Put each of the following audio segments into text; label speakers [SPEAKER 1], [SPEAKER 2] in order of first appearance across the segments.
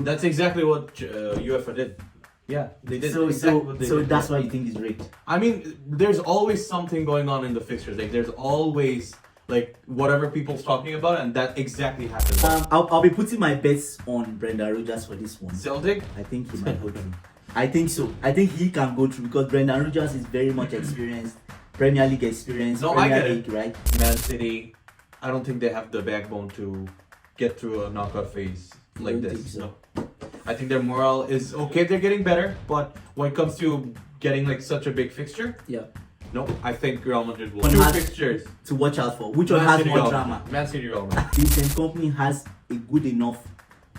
[SPEAKER 1] That's exactly what UEFA did. Yeah, they did.
[SPEAKER 2] So
[SPEAKER 1] exactly what they did.
[SPEAKER 2] that's why you think it's rigged.
[SPEAKER 1] I mean, there's always something going on in the fixtures. Like, there's always like whatever people's talking about, and that exactly happens.
[SPEAKER 2] I'll be putting my bets on Brendan Rodgers for this one.
[SPEAKER 1] Celtic.
[SPEAKER 2] I think he might go through. I think so. I think he can go through because Brendan Rodgers is very much experienced, Premier League experience.
[SPEAKER 1] No,
[SPEAKER 2] Premier
[SPEAKER 1] I get
[SPEAKER 2] League,
[SPEAKER 1] it.
[SPEAKER 2] right?
[SPEAKER 1] Man City. I don't think they have the backbone to get through a knockout phase like
[SPEAKER 2] don't
[SPEAKER 1] this.
[SPEAKER 2] think so.
[SPEAKER 1] No. I think their morale is okay. They're getting better, but when it comes to getting like such a big fixture,
[SPEAKER 2] Yeah.
[SPEAKER 1] no, I think Real Madrid will.
[SPEAKER 2] One
[SPEAKER 1] Two
[SPEAKER 2] has
[SPEAKER 1] fixtures.
[SPEAKER 2] to watch out for. Which one
[SPEAKER 1] Man
[SPEAKER 2] has
[SPEAKER 1] City,
[SPEAKER 2] more
[SPEAKER 1] Real
[SPEAKER 2] drama?
[SPEAKER 1] Madrid. Man City, Real Madrid.
[SPEAKER 2] Vincent Company has a good enough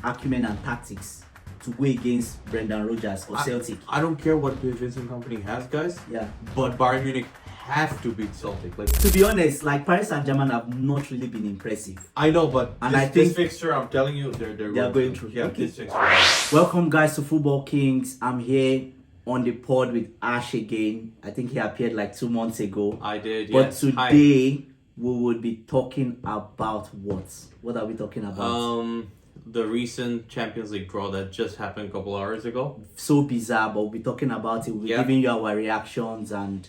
[SPEAKER 2] acumen and tactics to go against Brendan Rodgers or Celtic.
[SPEAKER 1] I don't care what the Vincent Company has, guys.
[SPEAKER 2] Yeah.
[SPEAKER 1] But Bayern Munich have to beat Celtic. Like,
[SPEAKER 2] To be honest, like Paris Saint-Germain have not really been impressive.
[SPEAKER 1] I know, but
[SPEAKER 2] And
[SPEAKER 1] this,
[SPEAKER 2] I
[SPEAKER 1] this
[SPEAKER 2] think
[SPEAKER 1] fixture, I'm telling you, they're
[SPEAKER 2] going through.
[SPEAKER 1] Yeah,
[SPEAKER 2] Okay.
[SPEAKER 1] this fixture.
[SPEAKER 2] Welcome guys to Football Kings. I'm here on the pod with Ash again. I think he appeared like 2 months ago.
[SPEAKER 1] I did.
[SPEAKER 2] But
[SPEAKER 1] yes.
[SPEAKER 2] today we will be talking about what? What are we talking about?
[SPEAKER 1] The recent Champions League draw that just happened a couple hours ago.
[SPEAKER 2] So bizarre, but we'll be talking about it. We'll be
[SPEAKER 1] Yeah.
[SPEAKER 2] giving you our reactions and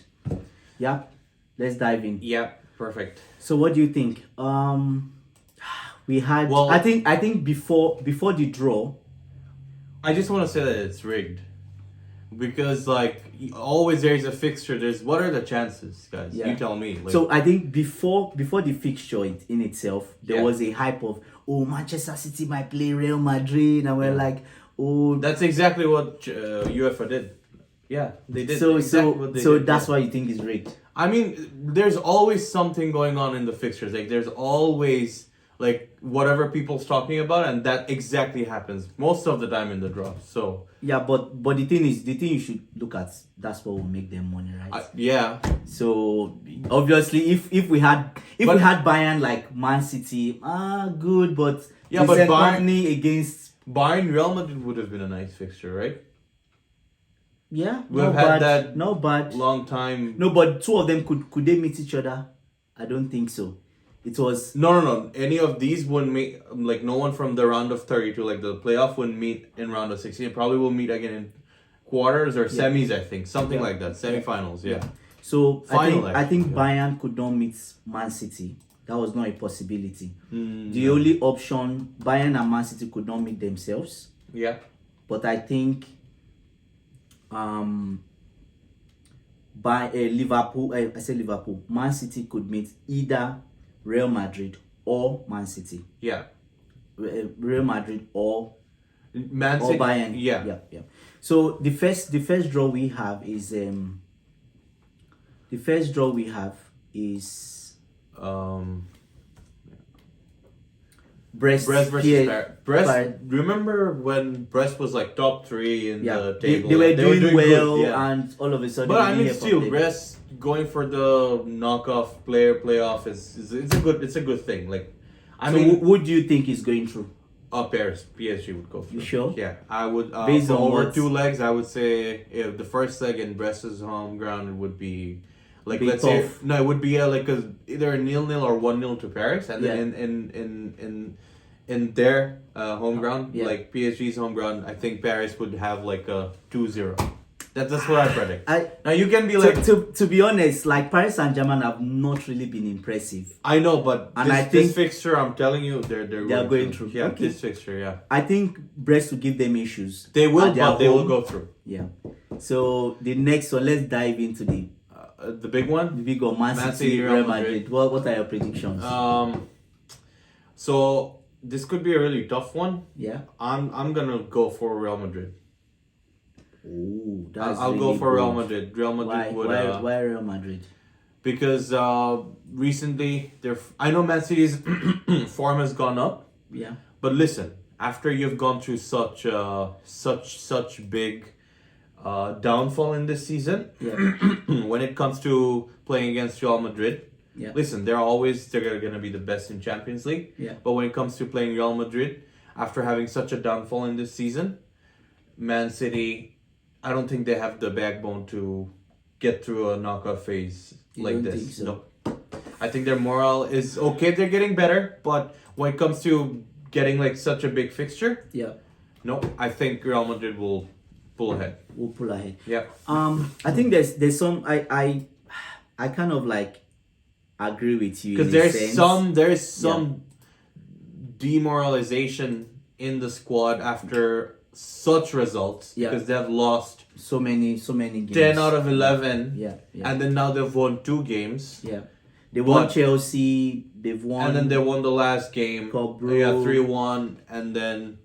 [SPEAKER 2] yeah, let's dive in.
[SPEAKER 1] Yeah, perfect.
[SPEAKER 2] So what do you think? We had
[SPEAKER 1] Well-
[SPEAKER 2] I think before the draw,
[SPEAKER 1] I just want to say that it's rigged. Because, like, always there's a fixture. What are the chances, guys?
[SPEAKER 2] Yeah.
[SPEAKER 1] You tell me. Like,
[SPEAKER 2] so I think before the fixture in itself, there
[SPEAKER 1] Yeah.
[SPEAKER 2] was a hype of Manchester City might play Real Madrid, and we're like,
[SPEAKER 1] that's exactly what UEFA did. Yeah, they did.
[SPEAKER 2] so
[SPEAKER 1] exactly what they
[SPEAKER 2] so
[SPEAKER 1] did.
[SPEAKER 2] that's why you think it's rigged.
[SPEAKER 1] I mean, there's always something going on in the fixtures. Like, there's always like whatever people's talking about, and that exactly happens most of the time in the draw. So
[SPEAKER 2] Yeah, but the thing you should look at, that's what will make them money, right?
[SPEAKER 1] yeah,
[SPEAKER 2] So obviously, if we had Bayern like Man City, good, but
[SPEAKER 1] Yeah, but
[SPEAKER 2] Vincent
[SPEAKER 1] Bayern-
[SPEAKER 2] Kompany against
[SPEAKER 1] Real Madrid would have been a nice fixture, right?
[SPEAKER 2] yeah,
[SPEAKER 1] We've
[SPEAKER 2] no
[SPEAKER 1] had
[SPEAKER 2] bad,
[SPEAKER 1] that
[SPEAKER 2] no bad.
[SPEAKER 1] Long time.
[SPEAKER 2] No, but two of them could they meet each other? I don't think so. It was
[SPEAKER 1] No. Any of these wouldn't meet. Like, no one from the round of 32, like the playoff, wouldn't meet in round of 16. Probably will meet again in quarters or semis. I think something like that. Semifinals. Yeah.
[SPEAKER 2] so.
[SPEAKER 1] Final,
[SPEAKER 2] I think
[SPEAKER 1] actually,
[SPEAKER 2] Bayern could not meet Man City. That was not a possibility.
[SPEAKER 1] Mm,
[SPEAKER 2] The only option, Bayern and Man City could not meet themselves.
[SPEAKER 1] Yeah.
[SPEAKER 2] But I think by Liverpool, I say Liverpool, Man City could meet either Real Madrid or Man City.
[SPEAKER 1] Yeah.
[SPEAKER 2] Real Madrid or
[SPEAKER 1] Man City.
[SPEAKER 2] Bayern.
[SPEAKER 1] Yeah.
[SPEAKER 2] Yeah. So the first draw we have is Brest
[SPEAKER 1] Brest versus Brest.
[SPEAKER 2] Paris.
[SPEAKER 1] Remember when Brest was like top 3 in the table?
[SPEAKER 2] They were doing well,
[SPEAKER 1] good, yeah.
[SPEAKER 2] and all of a sudden.
[SPEAKER 1] But I
[SPEAKER 2] we
[SPEAKER 1] mean,
[SPEAKER 2] hear
[SPEAKER 1] still,
[SPEAKER 2] from them.
[SPEAKER 1] Brest going for the knockoff playoff is it's a good thing. Like, I
[SPEAKER 2] So
[SPEAKER 1] mean,
[SPEAKER 2] who do you think is going through?
[SPEAKER 1] Paris, PSG would go through.
[SPEAKER 2] You sure?
[SPEAKER 1] Yeah, I would.
[SPEAKER 2] Based
[SPEAKER 1] for
[SPEAKER 2] on
[SPEAKER 1] over
[SPEAKER 2] what?
[SPEAKER 1] 2 legs, I would say if the first leg in Brest's home ground, it would be like,
[SPEAKER 2] Be
[SPEAKER 1] let's
[SPEAKER 2] tough.
[SPEAKER 1] say it would be either a 0-0 or 1-0 to Paris, and
[SPEAKER 2] Yeah.
[SPEAKER 1] then in their home ground,
[SPEAKER 2] Yeah.
[SPEAKER 1] like PSG's home ground, I think Paris would have like a 2-0. That's what I predict. Now you can be like,
[SPEAKER 2] to be honest, like Paris Saint-Germain have not really been impressive.
[SPEAKER 1] I know, but
[SPEAKER 2] And
[SPEAKER 1] this,
[SPEAKER 2] I think
[SPEAKER 1] this fixture, I'm telling you, they're
[SPEAKER 2] going through.
[SPEAKER 1] Yeah,
[SPEAKER 2] Okay.
[SPEAKER 1] this fixture, yeah,
[SPEAKER 2] I think Brest will give them issues.
[SPEAKER 1] they will,
[SPEAKER 2] at their
[SPEAKER 1] but they will
[SPEAKER 2] home.
[SPEAKER 1] go through.
[SPEAKER 2] Yeah. So the next one, let's dive into the
[SPEAKER 1] The big one.
[SPEAKER 2] big one, Man City, Real Madrid. What are your predictions?
[SPEAKER 1] So this could be a really tough one.
[SPEAKER 2] Yeah.
[SPEAKER 1] I'm gonna go for Real Madrid.
[SPEAKER 2] Oh, that's
[SPEAKER 1] I'll go
[SPEAKER 2] really
[SPEAKER 1] for Real
[SPEAKER 2] bold.
[SPEAKER 1] Madrid. Real Madrid would
[SPEAKER 2] Why Real Madrid?
[SPEAKER 1] because recently I know Man City's form has gone up,
[SPEAKER 2] Yeah.
[SPEAKER 1] but listen, after you've gone through such big downfall in this season,
[SPEAKER 2] Yeah.
[SPEAKER 1] when it comes to playing against Real Madrid,
[SPEAKER 2] Yeah.
[SPEAKER 1] listen, they're gonna be the best in Champions League.
[SPEAKER 2] Yeah.
[SPEAKER 1] But when it comes to playing Real Madrid, after having such a downfall in this season, Man City, I don't think they have the backbone to get through a knockout phase
[SPEAKER 2] You
[SPEAKER 1] like
[SPEAKER 2] don't
[SPEAKER 1] this.
[SPEAKER 2] think so?
[SPEAKER 1] No. I think their morale is okay. They're getting better, but when it comes to getting like such a big fixture,
[SPEAKER 2] Yeah.
[SPEAKER 1] No, I think Real Madrid will pull ahead.
[SPEAKER 2] Will pull ahead.
[SPEAKER 1] Yeah.
[SPEAKER 2] I think there's some I kind of like agree with you
[SPEAKER 1] Because
[SPEAKER 2] in a
[SPEAKER 1] there's
[SPEAKER 2] sense.
[SPEAKER 1] some demoralization in the squad after such results.
[SPEAKER 2] Yeah.
[SPEAKER 1] Because they've lost
[SPEAKER 2] so many games.
[SPEAKER 1] 10 out of 11.
[SPEAKER 2] Yeah.
[SPEAKER 1] And then now they've won 2 games.
[SPEAKER 2] Yeah. They won
[SPEAKER 1] But-
[SPEAKER 2] Chelsea. They've won.
[SPEAKER 1] And then they won the last game.
[SPEAKER 2] Club
[SPEAKER 1] Yeah,
[SPEAKER 2] Brugge.
[SPEAKER 1] 3-1. And then...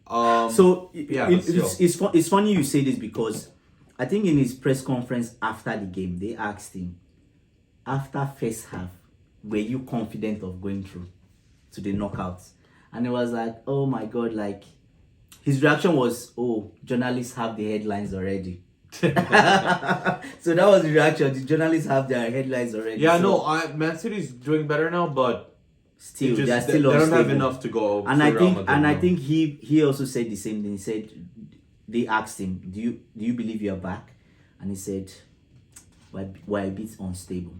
[SPEAKER 2] yeah,
[SPEAKER 1] but still.
[SPEAKER 2] it's funny you say this because I think in his press conference after the game, they asked him, after first half, were you confident of going through to the knockouts? And it was like, oh my God, like, his reaction was, oh, journalists have the headlines already. So that was the reaction. The journalists have their headlines already.
[SPEAKER 1] Yeah,
[SPEAKER 2] so
[SPEAKER 1] Man City's doing better now, but
[SPEAKER 2] still,
[SPEAKER 1] just,
[SPEAKER 2] they're still
[SPEAKER 1] they don't have
[SPEAKER 2] unstable.
[SPEAKER 1] enough to go.
[SPEAKER 2] And
[SPEAKER 1] to
[SPEAKER 2] I
[SPEAKER 1] Real
[SPEAKER 2] think,
[SPEAKER 1] Madrid
[SPEAKER 2] and I
[SPEAKER 1] now.
[SPEAKER 2] think he also said the same thing. He said, they asked him, do you believe you're back? And he said, we're a bit unstable.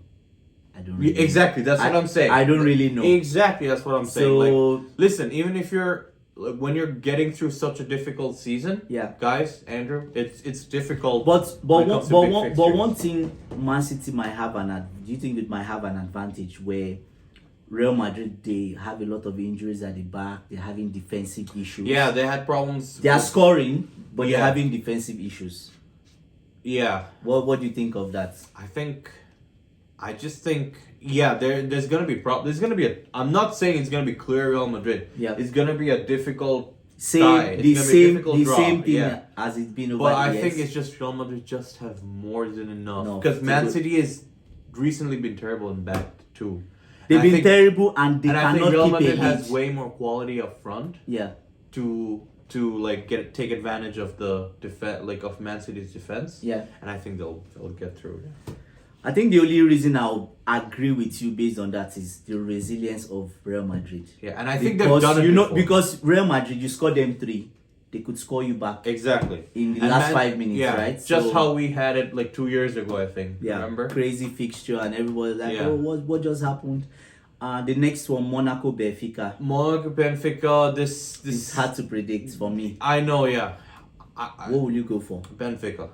[SPEAKER 2] I don't really
[SPEAKER 1] Exactly, that's what I'm saying.
[SPEAKER 2] I don't really know.
[SPEAKER 1] Exactly, that's what I'm saying.
[SPEAKER 2] So
[SPEAKER 1] Like, listen, even if when you're getting through such a difficult season,
[SPEAKER 2] yeah,
[SPEAKER 1] guys, Andrew, it's difficult.
[SPEAKER 2] but
[SPEAKER 1] when it comes to big fixtures.
[SPEAKER 2] one thing Man City might have do you think it might have an advantage where Real Madrid, they have a lot of injuries at the back, they're having defensive issues.
[SPEAKER 1] Yeah, they had problems.
[SPEAKER 2] They are scoring, but they're
[SPEAKER 1] Yeah.
[SPEAKER 2] having defensive issues.
[SPEAKER 1] Yeah,
[SPEAKER 2] What do you think of that?
[SPEAKER 1] I just think, yeah, there's gonna be There's gonna be I'm not saying it's gonna be clear Real Madrid.
[SPEAKER 2] Yeah.
[SPEAKER 1] It's gonna be a difficult
[SPEAKER 2] Same
[SPEAKER 1] tie. It's
[SPEAKER 2] the
[SPEAKER 1] gonna be a
[SPEAKER 2] same
[SPEAKER 1] difficult
[SPEAKER 2] the
[SPEAKER 1] draw.
[SPEAKER 2] same thing
[SPEAKER 1] Yeah.
[SPEAKER 2] as it's been over
[SPEAKER 1] But
[SPEAKER 2] the
[SPEAKER 1] I
[SPEAKER 2] years.
[SPEAKER 1] think it's just Real Madrid just have more than enough.
[SPEAKER 2] No,
[SPEAKER 1] Because
[SPEAKER 2] to
[SPEAKER 1] Man
[SPEAKER 2] go-
[SPEAKER 1] City has recently been terrible in back too.
[SPEAKER 2] They've
[SPEAKER 1] And I
[SPEAKER 2] been
[SPEAKER 1] think-
[SPEAKER 2] terrible and they
[SPEAKER 1] And I
[SPEAKER 2] cannot
[SPEAKER 1] think Real
[SPEAKER 2] keep
[SPEAKER 1] Madrid
[SPEAKER 2] a
[SPEAKER 1] has
[SPEAKER 2] lead.
[SPEAKER 1] way more quality up front
[SPEAKER 2] Yeah.
[SPEAKER 1] to like take advantage of the of Man City's defense.
[SPEAKER 2] Yeah.
[SPEAKER 1] And I think they'll get through.
[SPEAKER 2] I think the only reason I'll agree with you based on that is the resilience of Real Madrid.
[SPEAKER 1] Yeah, and I think they've
[SPEAKER 2] Because
[SPEAKER 1] done it before.
[SPEAKER 2] because Real Madrid, you score them 3, they could score you back
[SPEAKER 1] Exactly.
[SPEAKER 2] in the
[SPEAKER 1] And
[SPEAKER 2] last
[SPEAKER 1] Man-
[SPEAKER 2] 5 minutes,
[SPEAKER 1] yeah,
[SPEAKER 2] right?
[SPEAKER 1] Just
[SPEAKER 2] So,
[SPEAKER 1] how we had it like 2 years ago, I think.
[SPEAKER 2] yeah,
[SPEAKER 1] Remember?
[SPEAKER 2] crazy fixture and everybody was like,
[SPEAKER 1] Yeah.
[SPEAKER 2] oh, what just happened? The next one, Monaco Benfica.
[SPEAKER 1] Monaco Benfica.
[SPEAKER 2] It's
[SPEAKER 1] This
[SPEAKER 2] hard to predict for me.
[SPEAKER 1] I know. Yeah. I,
[SPEAKER 2] What will you go for?
[SPEAKER 1] Benfica.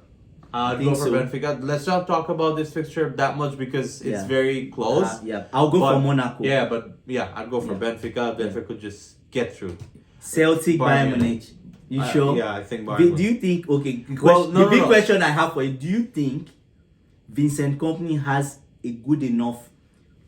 [SPEAKER 1] I'd
[SPEAKER 2] think
[SPEAKER 1] go for
[SPEAKER 2] so.
[SPEAKER 1] Benfica. Let's not talk about this fixture that much because it's
[SPEAKER 2] Yeah.
[SPEAKER 1] very close.
[SPEAKER 2] Yeah, I'll go
[SPEAKER 1] But-
[SPEAKER 2] for Monaco.
[SPEAKER 1] Yeah, but yeah, I'd go for
[SPEAKER 2] Yeah.
[SPEAKER 1] Benfica. Benfica just get through.
[SPEAKER 2] Celtic,
[SPEAKER 1] Bayern
[SPEAKER 2] Bayern Munich. You
[SPEAKER 1] Uh,
[SPEAKER 2] sure?
[SPEAKER 1] Yeah, I think Bayern.
[SPEAKER 2] Do you think, okay, the
[SPEAKER 1] Well, no,
[SPEAKER 2] the big
[SPEAKER 1] no.
[SPEAKER 2] question I have for you, do you think Vincent Kompany has a good enough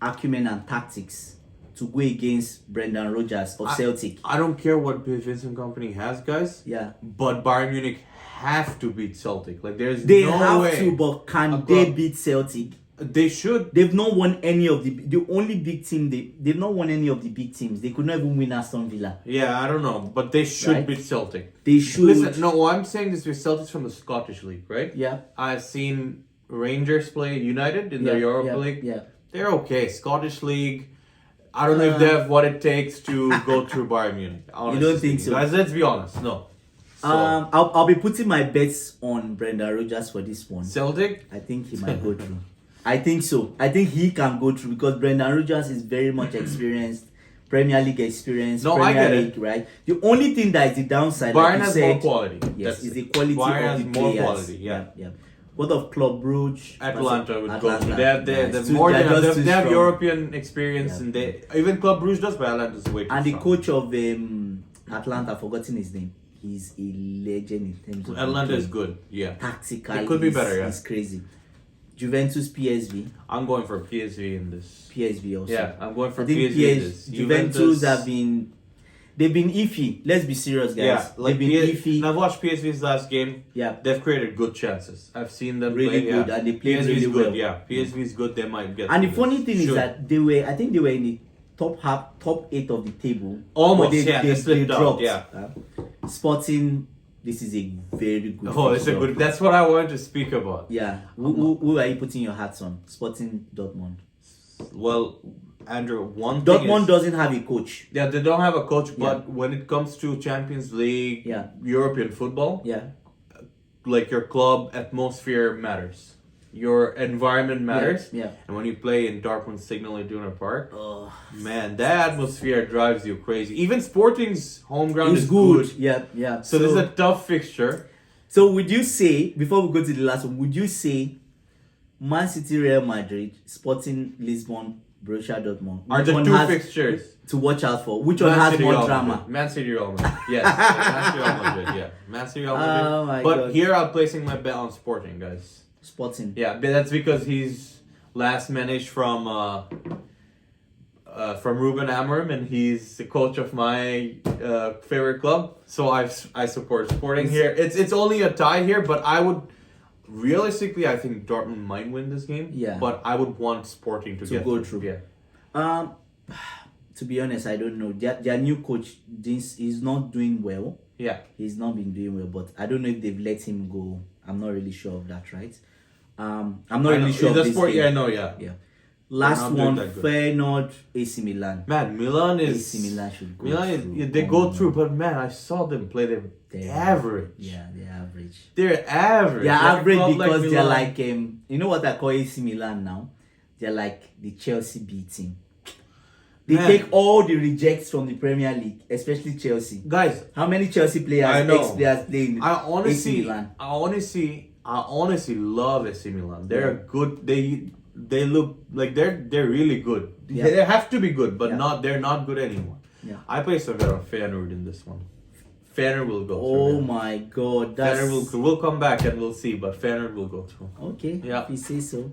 [SPEAKER 2] acumen and tactics to go against Brendan Rodgers of Celtic?
[SPEAKER 1] I don't care what Vincent Company has, guys.
[SPEAKER 2] Yeah.
[SPEAKER 1] But Bayern Munich have to beat Celtic. Like there's
[SPEAKER 2] They
[SPEAKER 1] no
[SPEAKER 2] have
[SPEAKER 1] way.
[SPEAKER 2] to, but can
[SPEAKER 1] A
[SPEAKER 2] they
[SPEAKER 1] club-
[SPEAKER 2] beat Celtic?
[SPEAKER 1] They should.
[SPEAKER 2] They've not won any of the only big team they've not won any of the big teams. They could not even win Aston Villa.
[SPEAKER 1] Yeah, I don't know, but they should
[SPEAKER 2] Right?
[SPEAKER 1] beat Celtic.
[SPEAKER 2] They should.
[SPEAKER 1] Listen, no, I'm saying this with Celtics from the Scottish League, right?
[SPEAKER 2] Yeah.
[SPEAKER 1] I've seen Rangers play United in the Europa League.
[SPEAKER 2] Yeah.
[SPEAKER 1] They're okay. Scottish League, I don't know if they have what it takes to go through Bayern Munich. honestly
[SPEAKER 2] don't think
[SPEAKER 1] speaking.
[SPEAKER 2] so?
[SPEAKER 1] Guys, let's be honest. No. So,
[SPEAKER 2] I'll be putting my bets on Brendan Rodgers for this one.
[SPEAKER 1] Celtic?
[SPEAKER 2] I think he might go through. I think so. I think he can go through because Brendan Rodgers is very much experienced, Premier League experience.
[SPEAKER 1] No,
[SPEAKER 2] Premier
[SPEAKER 1] I get
[SPEAKER 2] League,
[SPEAKER 1] it.
[SPEAKER 2] right? The only thing that is the downside,
[SPEAKER 1] Bayern
[SPEAKER 2] like you
[SPEAKER 1] has
[SPEAKER 2] said,
[SPEAKER 1] more quality.
[SPEAKER 2] yes,
[SPEAKER 1] That's
[SPEAKER 2] is the
[SPEAKER 1] it.
[SPEAKER 2] quality
[SPEAKER 1] Bayern
[SPEAKER 2] of
[SPEAKER 1] has
[SPEAKER 2] the
[SPEAKER 1] more
[SPEAKER 2] players.
[SPEAKER 1] quality, yeah.
[SPEAKER 2] What of Club Brugge?
[SPEAKER 1] Atlanta would
[SPEAKER 2] Atlanta.
[SPEAKER 1] go. They have
[SPEAKER 2] Nice.
[SPEAKER 1] more
[SPEAKER 2] They're
[SPEAKER 1] than
[SPEAKER 2] just
[SPEAKER 1] they
[SPEAKER 2] too
[SPEAKER 1] have
[SPEAKER 2] strong.
[SPEAKER 1] European experience
[SPEAKER 2] Yeah.
[SPEAKER 1] and they even Club Brugge does, but Atlanta's way too
[SPEAKER 2] And the
[SPEAKER 1] strong.
[SPEAKER 2] coach of Atlanta, I've forgotten his name. He's a legend in terms of
[SPEAKER 1] Atlanta is
[SPEAKER 2] game.
[SPEAKER 1] good. Yeah.
[SPEAKER 2] Tactical.
[SPEAKER 1] It could be better, yeah.
[SPEAKER 2] It's crazy. Juventus, PSV.
[SPEAKER 1] I'm going for PSV in this.
[SPEAKER 2] PSV also.
[SPEAKER 1] Yeah, I'm going for
[SPEAKER 2] I think
[SPEAKER 1] PSV in this.
[SPEAKER 2] Juventus they've been iffy. Let's be serious, guys.
[SPEAKER 1] Yeah, like
[SPEAKER 2] they've been iffy.
[SPEAKER 1] And I've watched PSV's last game.
[SPEAKER 2] Yeah,
[SPEAKER 1] They've created good chances. I've seen them
[SPEAKER 2] really
[SPEAKER 1] play.
[SPEAKER 2] good,
[SPEAKER 1] Yeah.
[SPEAKER 2] and they played
[SPEAKER 1] PSV's
[SPEAKER 2] really
[SPEAKER 1] good.
[SPEAKER 2] well.
[SPEAKER 1] Yeah, PSV's good. They might get.
[SPEAKER 2] And the
[SPEAKER 1] through
[SPEAKER 2] funny
[SPEAKER 1] this.
[SPEAKER 2] thing is
[SPEAKER 1] Should.
[SPEAKER 2] that I think they were in the top 8 of the table.
[SPEAKER 1] Almost,
[SPEAKER 2] but
[SPEAKER 1] yeah, they slipped out,
[SPEAKER 2] dropped.
[SPEAKER 1] yeah.
[SPEAKER 2] Sporting, this is a very good.
[SPEAKER 1] Oh, it's a
[SPEAKER 2] fixture.
[SPEAKER 1] good. That's what I wanted to speak about.
[SPEAKER 2] Yeah, who are you putting your hats on? Sporting Dortmund.
[SPEAKER 1] Well, Andrew, one thing
[SPEAKER 2] Dortmund
[SPEAKER 1] is,
[SPEAKER 2] doesn't have a coach.
[SPEAKER 1] yeah, they don't have a coach, but
[SPEAKER 2] Yeah.
[SPEAKER 1] when it comes to Champions League,
[SPEAKER 2] Yeah.
[SPEAKER 1] European football,
[SPEAKER 2] Yeah,
[SPEAKER 1] like your club atmosphere matters. your environment matters.
[SPEAKER 2] Yeah.
[SPEAKER 1] And when you play in Dortmund Signal Iduna Park,
[SPEAKER 2] Oh,
[SPEAKER 1] man, that atmosphere drives you crazy. Even Sporting's home ground
[SPEAKER 2] it's
[SPEAKER 1] is
[SPEAKER 2] good.
[SPEAKER 1] good.
[SPEAKER 2] Yeah.
[SPEAKER 1] So this is a tough fixture.
[SPEAKER 2] So would you say, before we go to the last one, would you say Man City, Real Madrid, Sporting Lisbon, Borussia Dortmund
[SPEAKER 1] Are
[SPEAKER 2] which
[SPEAKER 1] the
[SPEAKER 2] one
[SPEAKER 1] two
[SPEAKER 2] has
[SPEAKER 1] fixtures?
[SPEAKER 2] to watch out for? Which one
[SPEAKER 1] Man
[SPEAKER 2] has
[SPEAKER 1] City,
[SPEAKER 2] more
[SPEAKER 1] Real
[SPEAKER 2] drama?
[SPEAKER 1] Madrid. Man City, Real Madrid. Yes, Man City, Real Madrid. Yeah, Man City, Real Madrid.
[SPEAKER 2] Oh my
[SPEAKER 1] But
[SPEAKER 2] God.
[SPEAKER 1] here I'm placing my bet on Sporting, guys.
[SPEAKER 2] Sporting.
[SPEAKER 1] Yeah, but that's because he's last managed from Ruben Amorim, and he's the coach of my favorite club. So I support Sporting here. It's only a tie here, but I would realistically I think Dortmund might win this game.
[SPEAKER 2] Yeah.
[SPEAKER 1] But I would want Sporting to get
[SPEAKER 2] go through.
[SPEAKER 1] Yeah.
[SPEAKER 2] To be honest, I don't know. Their new coach, is not doing well.
[SPEAKER 1] Yeah.
[SPEAKER 2] He's not been doing well, but I don't know if they've let him go. I'm not really sure of that, right? I'm not really sure of
[SPEAKER 1] The
[SPEAKER 2] this
[SPEAKER 1] sport,
[SPEAKER 2] game.
[SPEAKER 1] yeah, no, yeah.
[SPEAKER 2] Yeah. Last
[SPEAKER 1] not doing
[SPEAKER 2] one,
[SPEAKER 1] that good.
[SPEAKER 2] Feyenoord, AC Milan.
[SPEAKER 1] Man, Milan is
[SPEAKER 2] AC Milan should go
[SPEAKER 1] Milan
[SPEAKER 2] through.
[SPEAKER 1] is, they go through, but man, I saw them play. They're average.
[SPEAKER 2] Yeah, they're average.
[SPEAKER 1] They're average.
[SPEAKER 2] They're
[SPEAKER 1] Like a
[SPEAKER 2] average
[SPEAKER 1] club
[SPEAKER 2] because they're
[SPEAKER 1] Milan.
[SPEAKER 2] like you know what I call AC Milan now? They're like the Chelsea B team. They
[SPEAKER 1] Man.
[SPEAKER 2] take all the rejects from the Premier League, especially Chelsea.
[SPEAKER 1] Guys,
[SPEAKER 2] How many Chelsea players,
[SPEAKER 1] I know.
[SPEAKER 2] ex-players playing
[SPEAKER 1] I
[SPEAKER 2] AC Milan?
[SPEAKER 1] honestly love AC Milan. They're good. They look like they're really good.
[SPEAKER 2] Yeah.
[SPEAKER 1] They have to be good, but
[SPEAKER 2] Yeah.
[SPEAKER 1] they're not good anymore.
[SPEAKER 2] Yeah.
[SPEAKER 1] I place a bet on Feyenoord in this one. Feyenoord will go
[SPEAKER 2] Oh
[SPEAKER 1] through.
[SPEAKER 2] my God, that's
[SPEAKER 1] Feyenoord will come back and we'll see, but Feyenoord will go through.
[SPEAKER 2] okay.
[SPEAKER 1] Yeah.
[SPEAKER 2] If you say so.